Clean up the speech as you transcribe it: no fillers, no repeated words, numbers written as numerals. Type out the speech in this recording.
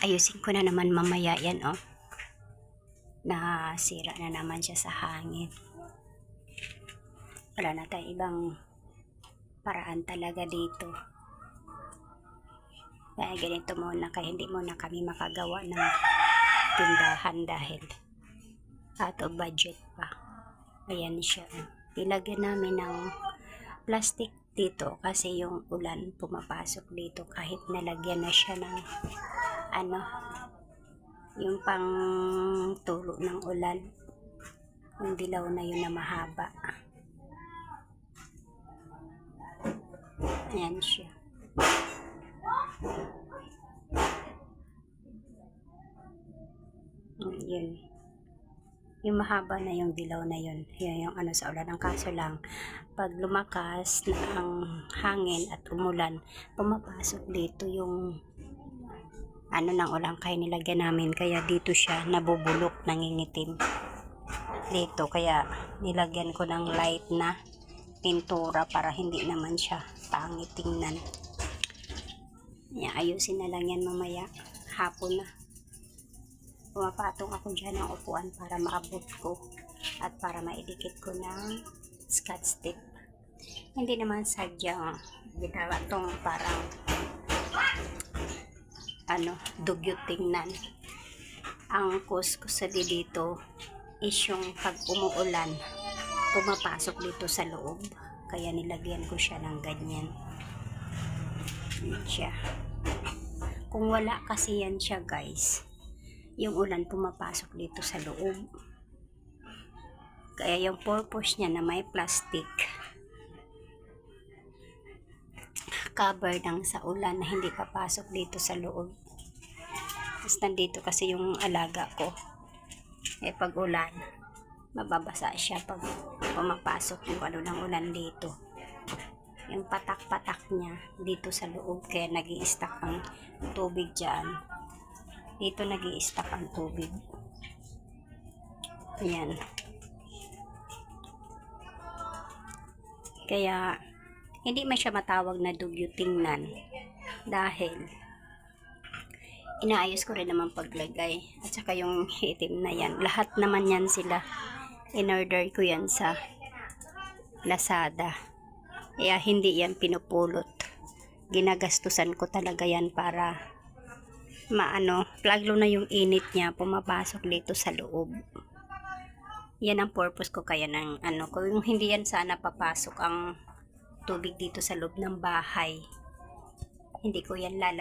Ayusin ko na naman mamaya yan, oh. Nasira na naman siya sa hangin. Wala na tayong ibang paraan talaga dito. Kaya ganito muna, kaya hindi muna kami makagawa ng tindahan dahil out of budget pa. Ayan siya. Ilagyan namin ng plastic dito kasi yung ulan pumapasok dito kahit nalagyan na siya ng yung pang tulo ng ulan, yung dilaw na yun na mahaba. Ayan siya. Yun. Yung mahaba na yung dilaw na yun. Yun yung sa ulan. Ang kaso lang, pag lumakas na ang hangin at umulan, pumapasok dito yung ng ulan kaya nilagyan namin. Kaya dito siya nabubulok, nangingitim. Dito, kaya nilagyan ko ng light na pintura para hindi naman siya pangit tingnan. Ayusin na lang yan mamaya. Hapon na. Pumapatong ako dyan ng upuan para maabot ko at para maidikit ko ng scotch tape. Hindi naman sadyang ginawa tong parang dugyot tingnan. Ang kuskusali dito is yung pag umuulan pumapasok dito sa loob, kaya nilagyan ko siya ng ganyan. Yan siya. Kung wala kasi yan siya guys, yung ulan pumapasok dito sa loob. Kaya yung purpose niya na may plastic cover ng sa ulan na hindi papasok dito sa loob. Tapos nandito kasi yung alaga ko. Pag ulan, mababasa siya pag pumapasok yung ng ulan dito. Yung patak-patak niya dito sa loob, kaya nag-i-stack ang tubig dyan. Dito nag-i-stack ang tubig. Ayan. Kaya hindi man siya matawag na dugyot tingnan dahil inaayos ko rin naman paglagay. At saka yung itim na yan, lahat naman yan sila in-order ko yan sa Lazada. Kaya hindi yan pinupulot. Ginagastusan ko talaga yan para lalo na yung init niya pumapasok dito sa loob. Yan ang purpose ko kaya ng kung hindi yan sana papasok ang tubig dito sa loob ng bahay, hindi ko yan lalagyan.